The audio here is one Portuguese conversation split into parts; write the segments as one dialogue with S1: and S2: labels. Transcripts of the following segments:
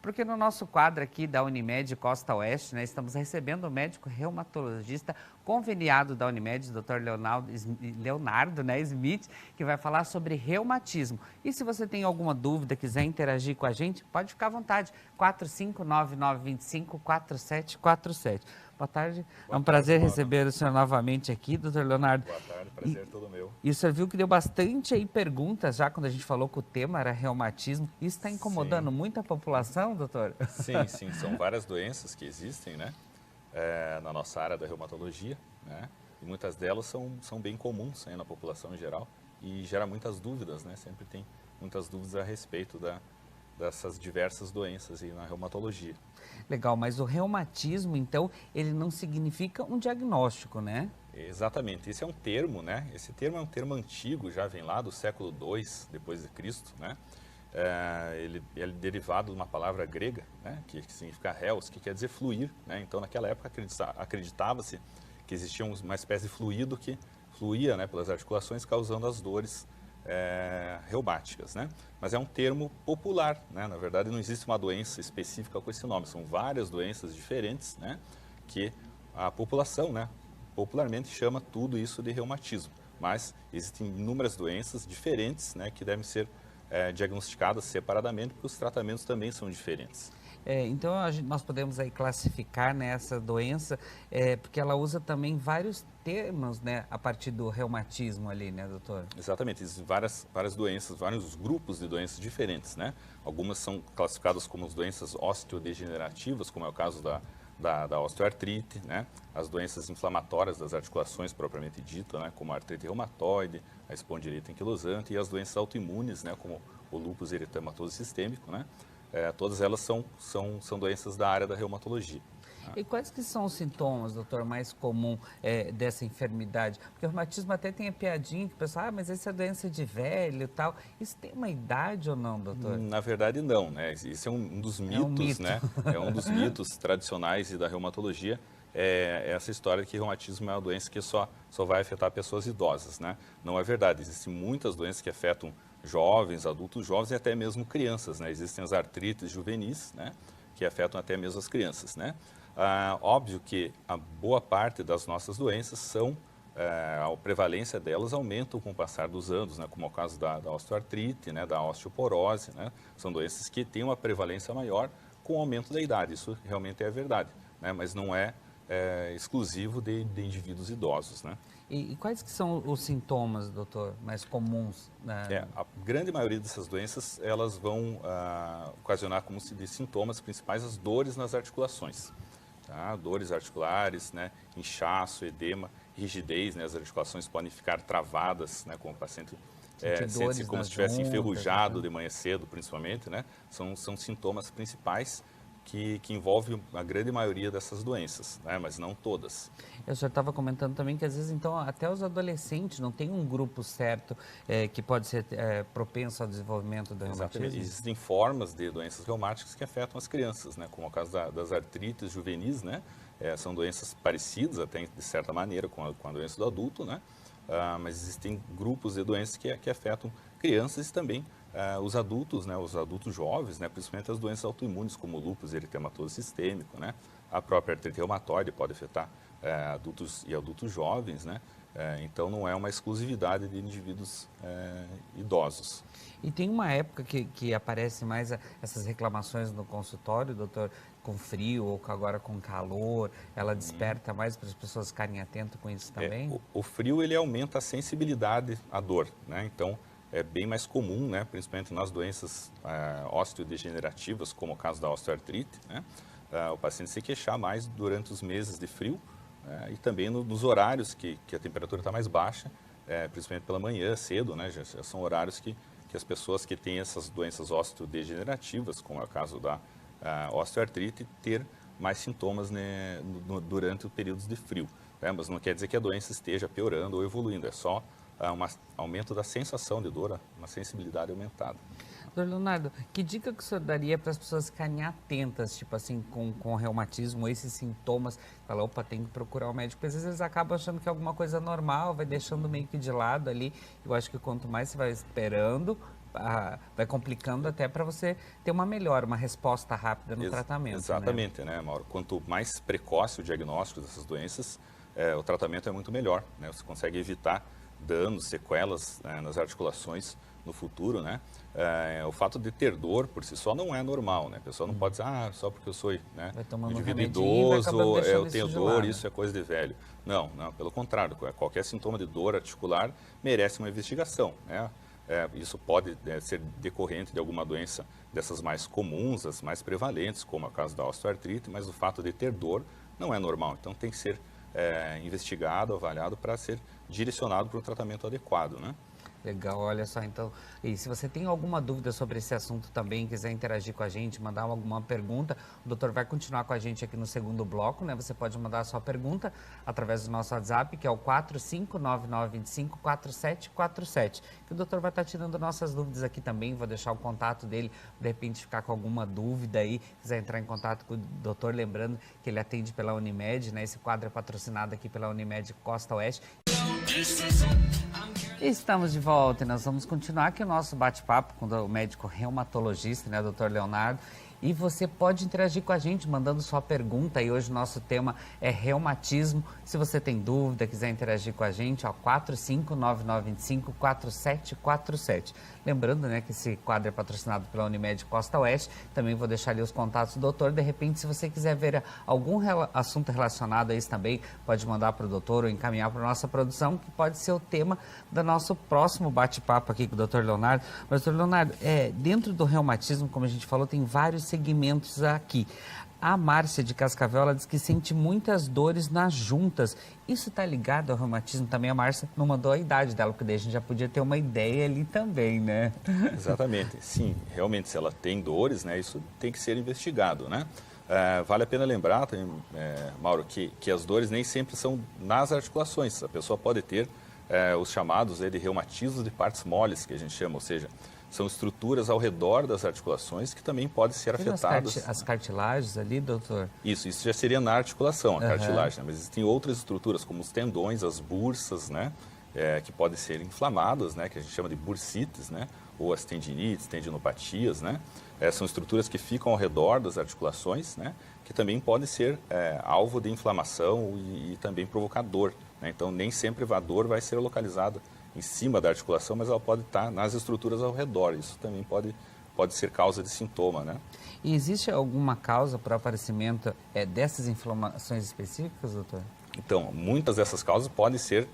S1: Porque no nosso quadro aqui da Unimed Costa Oeste, né, estamos recebendo o médico reumatologista conveniado da Unimed, Dr. Leonardo, né, Smith, que vai falar sobre reumatismo. E se você tem alguma dúvida, quiser interagir com a gente, pode ficar à vontade. 459-925-4747. Boa tarde. É um prazer receber o senhor novamente aqui, doutor Leonardo.
S2: Boa tarde, prazer é todo meu.
S1: E o senhor viu que deu bastante aí perguntas já quando a gente falou que o tema era reumatismo. Isso está incomodando muito a população, doutor?
S2: Sim, sim, são várias doenças que existem, né, na nossa área da reumatologia, né, e muitas delas são bem comuns aí na população em geral e gera muitas dúvidas, né, sempre tem muitas dúvidas a respeito dessas diversas doenças aí na reumatologia.
S1: Legal, mas o reumatismo, então, ele não significa um diagnóstico, né?
S2: Exatamente, esse é um termo, né? Esse termo é um termo antigo, já vem lá do século II depois de Cristo, né? Ele é derivado de uma palavra grega, né? Que significa reus, que quer dizer fluir, né? Então, naquela época acreditava-se que existia uma espécie de fluido que fluía, né, pelas articulações, causando as dores reumáticas, né? Mas é um termo popular, né? Na verdade, não existe uma doença específica com esse nome, são várias doenças diferentes, né? Que a população, né, popularmente chama tudo isso de reumatismo, mas existem inúmeras doenças diferentes, né, que devem ser diagnosticadas separadamente, porque os tratamentos também são diferentes.
S1: Então, nós podemos aí classificar, né, essa doença, porque ela usa também vários termos, né, a partir do reumatismo ali, né, doutor?
S2: Exatamente, existem várias doenças, vários grupos de doenças diferentes, né? Algumas são classificadas como as doenças osteodegenerativas, como é o caso da osteoartrite, né? As doenças inflamatórias das articulações propriamente dita, né? Como a artrite reumatoide, a espondilite anquilosante e as doenças autoimunes, né? Como o lúpus eritematoso sistêmico, né? Todas elas são doenças da área da reumatologia.
S1: E quais que são os sintomas, doutor, mais comum dessa enfermidade? Porque o reumatismo até tem a piadinha que o pessoal, mas essa é doença de velho e tal. Isso tem uma idade ou não, doutor?
S2: Na verdade, não, né? Isso é um dos
S1: É um
S2: mitos,
S1: mito.
S2: né? É um dos mitos tradicionais e da reumatologia, essa história de que reumatismo é uma doença que só vai afetar pessoas idosas, né? Não é verdade, existem muitas doenças que afetam jovens, adultos jovens e até mesmo crianças, né? Existem as artrites juvenis, né? Que afetam até mesmo as crianças, né? Óbvio que a boa parte das nossas doenças a prevalência delas aumenta com o passar dos anos, né? Como é o caso da osteoartrite, né? Da osteoporose, né? São doenças que têm uma prevalência maior com o aumento da idade, isso realmente é verdade, né? Mas não é, exclusivo de indivíduos idosos, né?
S1: E quais que são os sintomas, doutor, mais comuns?
S2: A grande maioria dessas doenças, elas vão ocasionar como se diz sintomas principais, as dores nas articulações. Tá? Dores articulares, né? Inchaço, edema, rigidez, né? As articulações podem ficar travadas, né? Como o paciente
S1: Sentir
S2: sente-se
S1: dores
S2: como
S1: nas
S2: se estivesse
S1: juntas,
S2: enferrujado
S1: né?
S2: de manhã cedo, principalmente, né? São sintomas principais que envolvem a grande maioria dessas doenças, né? Mas não todas.
S1: O senhor estava comentando também que às vezes, então, até os adolescentes não tem um grupo certo que pode ser propenso ao desenvolvimento do
S2: Exatamente.
S1: reumatismo?
S2: Existem formas de doenças reumáticas que afetam as crianças, né? Como o caso das artrites juvenis, né? São doenças parecidas, até de certa maneira, com a doença do adulto, né? Mas existem grupos de doenças que afetam crianças e também os adultos, né? Os adultos jovens, né? Principalmente as doenças autoimunes, como o lúpus eritematoso sistêmico, né? A própria artrite reumatoide pode afetar adultos e adultos jovens, né? Então, não é uma exclusividade de indivíduos idosos.
S1: E tem uma época que aparece mais essas reclamações no consultório, doutor, com frio ou agora com calor, ela desperta mais para as pessoas ficarem atentas com isso também?
S2: O frio ele aumenta a sensibilidade à dor, né? Então é bem mais comum, né? Principalmente nas doenças osteodegenerativas, como o caso da osteoartrite, né? O paciente se queixar mais durante os meses de frio e também nos horários que a temperatura está mais baixa, principalmente pela manhã, cedo, né? Já são horários que as pessoas que têm essas doenças osteodegenerativas, como é o caso da osteoartrite, ter mais sintomas, né, durante os períodos de frio. Né? Mas não quer dizer que a doença esteja piorando ou evoluindo, é só um aumento da sensação de dor, uma sensibilidade aumentada.
S1: Doutor Leonardo, que dica que o senhor daria para as pessoas ficarem atentas, tipo assim, com reumatismo, esses sintomas? Fala, opa, tem que procurar o médico, porque às vezes eles acabam achando que é alguma coisa normal, vai deixando meio que de lado ali. Eu acho que quanto mais você vai esperando, vai complicando até para você ter uma melhora, uma resposta rápida no tratamento.
S2: Exatamente, né, Mauro? Quanto mais precoce o diagnóstico dessas doenças, o tratamento é muito melhor, né? Você consegue evitar danos, sequelas, nas articulações no futuro, né? O fato de ter dor por si só não é normal, né? A pessoa não pode dizer, só porque eu sou, né, um indivíduo idoso, eu tenho dor, isso é coisa de velho. Não, pelo contrário, qualquer sintoma de dor articular merece uma investigação, né? Isso pode ser decorrente de alguma doença dessas mais comuns, as mais prevalentes, como a caso da osteoartrite, mas o fato de ter dor não é normal, então tem que ser investigado, avaliado para ser direcionado para um tratamento adequado, né?
S1: Legal, olha só, então, e se você tem alguma dúvida sobre esse assunto também, quiser interagir com a gente, mandar alguma pergunta, o doutor vai continuar com a gente aqui no segundo bloco, né? Você pode mandar a sua pergunta através do nosso WhatsApp, que é o 4599254747, que o doutor vai estar tirando nossas dúvidas aqui também, vou deixar o contato dele, de repente ficar com alguma dúvida aí, quiser entrar em contato com o doutor, lembrando que ele atende pela Unimed, né? Esse quadro é patrocinado aqui pela Unimed Costa Oeste. Estamos de volta e nós vamos continuar aqui o nosso bate-papo com o médico reumatologista, né, Dr. Leonardo. E você pode interagir com a gente mandando sua pergunta. E hoje o nosso tema é reumatismo. Se você tem dúvida, quiser interagir com a gente, ó, 4599254747. Lembrando, né, que esse quadro é patrocinado pela Unimed Costa Oeste. Também vou deixar ali os contatos do doutor. De repente, se você quiser ver algum assunto relacionado a isso também, pode mandar para o doutor ou encaminhar para a nossa produção, que pode ser o tema do nosso próximo bate-papo aqui com o Dr. Leonardo. Mas, Dr. Leonardo, dentro do reumatismo, como a gente falou, tem vários segmentos aqui. A Márcia de Cascavel, ela diz que sente muitas dores nas juntas. Isso está ligado ao reumatismo também? A Márcia não mandou a idade dela, porque daí a gente já podia ter uma ideia ali também, né?
S2: Exatamente. Sim, realmente, se ela tem dores, né, isso tem que ser investigado, né? Vale a pena lembrar, Mauro, que as dores nem sempre são nas articulações. A pessoa pode ter os chamados de reumatismos de partes moles, que a gente chama, ou seja, são estruturas ao redor das articulações que também podem ser afetadas.
S1: As cartilagens ali, doutor?
S2: Isso já seria na articulação, a cartilagem, né? Mas existem outras estruturas, como os tendões, as bursas, né? Que podem ser inflamadas, né? Que a gente chama de bursites, né? Ou as tendinites, tendinopatias, né? São estruturas que ficam ao redor das articulações, né? Que também podem ser alvo de inflamação e também provocar dor, né? Então, nem sempre a dor vai ser localizada em cima da articulação, mas ela pode estar nas estruturas ao redor. Isso também pode ser causa de sintoma, né?
S1: E existe alguma causa para o aparecimento dessas inflamações específicas, doutor?
S2: Então, muitas dessas causas podem ser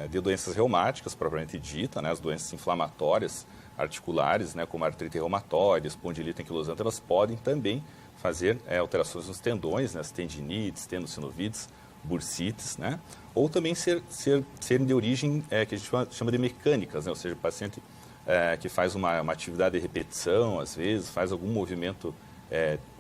S2: de doenças reumáticas, propriamente dita, né? As doenças inflamatórias articulares, né? Como a artrite reumatoide, espondilite anquilosante, elas podem também fazer alterações nos tendões, né? As tendinites, tendocinovites, bursites, né? Ou também serem de origem que a gente chama de mecânicas, né? Ou seja, o paciente que faz uma atividade de repetição, às vezes, faz algum movimento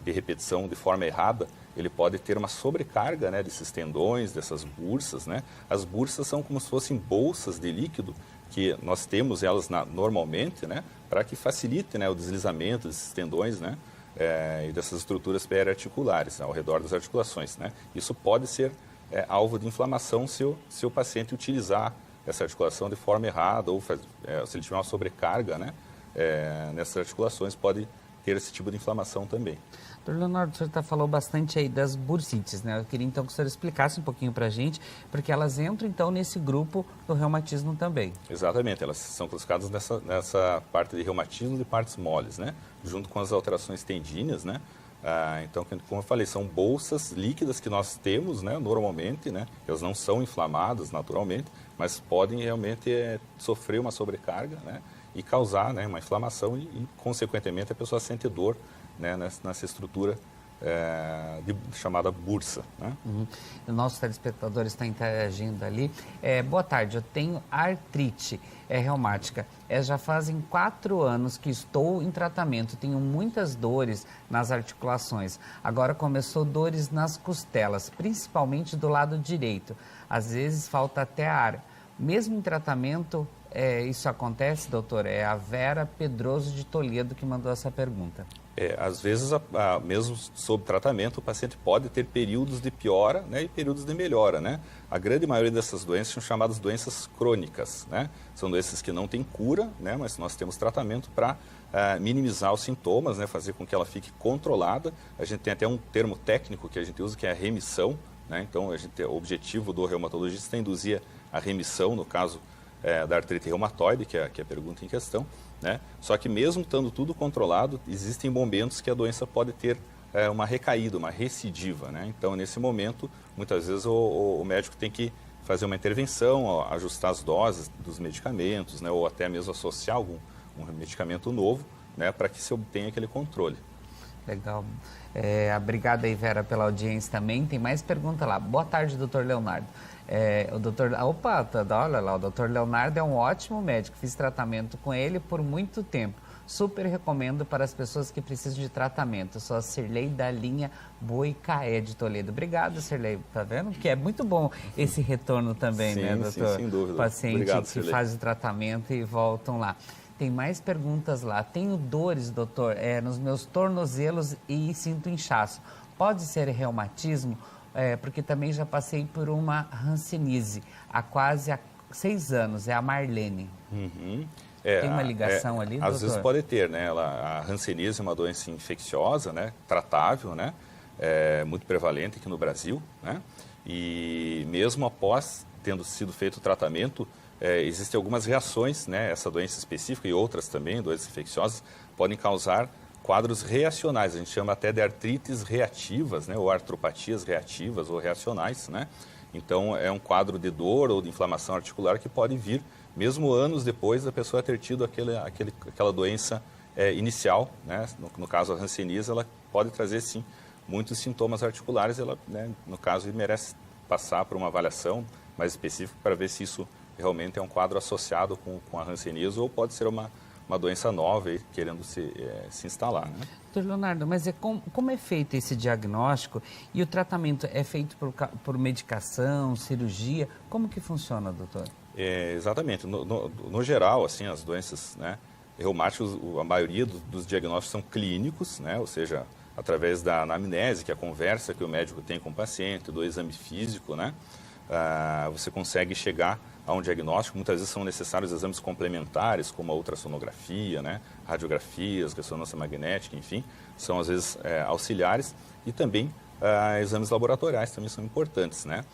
S2: de repetição de forma errada, ele pode ter uma sobrecarga, né, desses tendões, dessas bursas, né? As bursas são como se fossem bolsas de líquido que nós temos elas normalmente, né, para que facilite, né, o deslizamento desses tendões, né, e dessas estruturas periarticulares, né, ao redor das articulações, né? Isso pode ser alvo de inflamação se o paciente utilizar essa articulação de forma errada ou se ele tiver uma sobrecarga, né, nessas articulações, pode ter esse tipo de inflamação também.
S1: Doutor Leonardo, o senhor falou bastante aí das bursites, né? Eu queria então que o senhor explicasse um pouquinho para a gente, porque elas entram então nesse grupo do reumatismo também.
S2: Exatamente, elas são classificadas nessa parte de reumatismo de partes moles, né? Junto com as alterações tendíneas, né? Então, como eu falei, são bolsas líquidas que nós temos, né, normalmente, né? Elas não são inflamadas naturalmente, mas podem realmente sofrer uma sobrecarga, né? E causar, né, uma inflamação e, consequentemente, a pessoa sente dor, né, nessa estrutura chamada bursa, né?
S1: O nosso telespectador está interagindo ali. Boa tarde, eu tenho artrite reumática. Já fazem 4 anos que estou em tratamento, tenho muitas dores nas articulações. Agora começou dores nas costelas, principalmente do lado direito. Às vezes falta até ar. Mesmo em tratamento, isso acontece, doutor? É a Vera Pedroso de Toledo que mandou essa pergunta.
S2: Às vezes, mesmo sob tratamento, o paciente pode ter períodos de piora, né, e períodos de melhora, né? A grande maioria dessas doenças são chamadas doenças crônicas, né? São doenças que não têm cura, né, mas nós temos tratamento para minimizar os sintomas, né, fazer com que ela fique controlada. A gente tem até um termo técnico que a gente usa, que é a remissão, né? Então, o objetivo do reumatologista é induzir a remissão, no caso da artrite reumatoide, que é a pergunta em questão, né? Só que mesmo estando tudo controlado, existem momentos que a doença pode ter uma recaída, uma recidiva, né? Então, nesse momento, muitas vezes o médico tem que fazer uma intervenção, ajustar as doses dos medicamentos, né? Ou até mesmo associar um medicamento novo, né? Para que se obtenha aquele controle.
S1: Legal. Obrigada aí, Vera, pela audiência também. Tem mais pergunta lá. Boa tarde, doutor Leonardo. Olha lá, o doutor Leonardo é um ótimo médico. Fiz tratamento com ele por muito tempo. Super recomendo para as pessoas que precisam de tratamento. Sou a Cirlei da linha Boicaé de Toledo. Obrigado, Cirlei. Tá vendo? Que é muito bom esse retorno também,
S2: sim,
S1: né, doutor?
S2: Sim, sem dúvida.
S1: Paciente
S2: Obrigado,
S1: que
S2: Cirlei.
S1: faz o tratamento e voltam lá. Tem mais perguntas lá. Tenho dores, doutor, nos meus tornozelos e sinto inchaço. Pode ser reumatismo? Porque também já passei por uma hanseníase há quase 6 anos. É a Marlene.
S2: Uhum.
S1: Tem uma ligação ali, doutor?
S2: Às vezes pode ter, né? A hanseníase é uma doença infecciosa, né? Tratável, né? Muito prevalente aqui no Brasil, né? E mesmo após tendo sido feito o tratamento, existem algumas reações, né? Essa doença específica e outras também, doenças infecciosas, podem causar quadros reacionais. A gente chama até de artrites reativas, né? Ou artropatias reativas ou reacionais, né? Então, é um quadro de dor ou de inflamação articular que pode vir mesmo anos depois da pessoa ter tido aquela doença inicial, né? No caso, a hanseníase, ela pode trazer, sim, muitos sintomas articulares. Ela, né, no caso, merece passar por uma avaliação mais específica para ver se isso realmente é um quadro associado com a hanseníase ou pode ser uma doença nova aí, querendo se instalar, né?
S1: Doutor Leonardo, mas como é feito esse diagnóstico e o tratamento é feito por medicação, cirurgia? Como que funciona, doutor?
S2: Exatamente. No geral, assim, as doenças, né, reumáticas, a maioria dos diagnósticos são clínicos, né? Ou seja, através da anamnese, que é a conversa que o médico tem com o paciente, do exame físico, né? Você consegue chegar a um diagnóstico. Muitas vezes são necessários exames complementares, como a ultrassonografia, né? Radiografias, ressonância magnética, enfim, são às vezes auxiliares, e também exames laboratoriais também são importantes, né?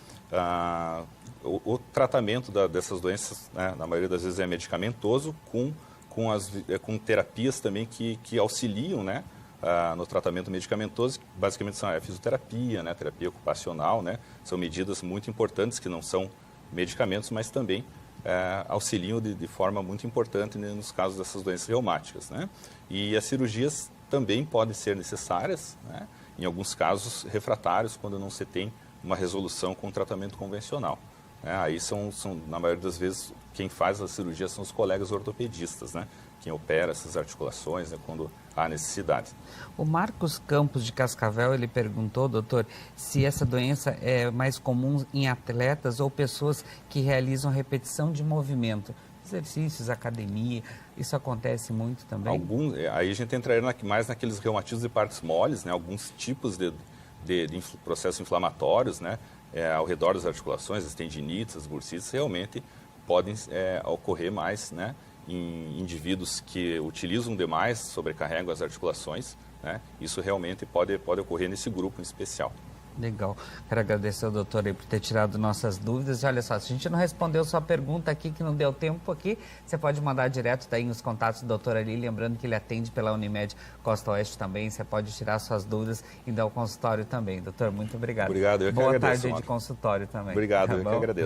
S2: O tratamento dessas doenças, né, na maioria das vezes é medicamentoso, com terapias também que auxiliam, né, no tratamento medicamentoso. Basicamente são a fisioterapia, né, terapia ocupacional, né, são medidas muito importantes que não são medicamentos, mas também auxiliam de forma muito importante, né, nos casos dessas doenças reumáticas, né. E as cirurgias também podem ser necessárias, né, em alguns casos refratários, quando não se tem uma resolução com tratamento convencional. Aí na maioria das vezes, quem faz a cirurgia são os colegas ortopedistas, né? Quem opera essas articulações, né, quando há necessidade.
S1: O Marcos Campos de Cascavel, ele perguntou, doutor, se essa doença é mais comum em atletas ou pessoas que realizam repetição de movimento, exercícios, academia, isso acontece muito também?
S2: Aí a gente entraria mais naqueles reumatismos de partes moles, né? Alguns tipos de processos inflamatórios, né? Ao redor das articulações, as tendinites, as bursites, realmente podem ocorrer mais, né, em indivíduos que utilizam demais, sobrecarregam as articulações, né? Isso realmente pode ocorrer nesse grupo em especial.
S1: Legal. Quero agradecer ao doutor aí por ter tirado nossas dúvidas. E olha só, se a gente não respondeu sua pergunta aqui, que não deu tempo aqui, você pode mandar direto daí nos contatos do doutor ali, lembrando que ele atende pela Unimed Costa Oeste também. Você pode tirar suas dúvidas e dar o consultório também. Doutor, muito obrigado.
S2: Obrigado, eu que agradeço.
S1: Boa tarde aí de consultório também.
S2: Obrigado, eu que agradeço.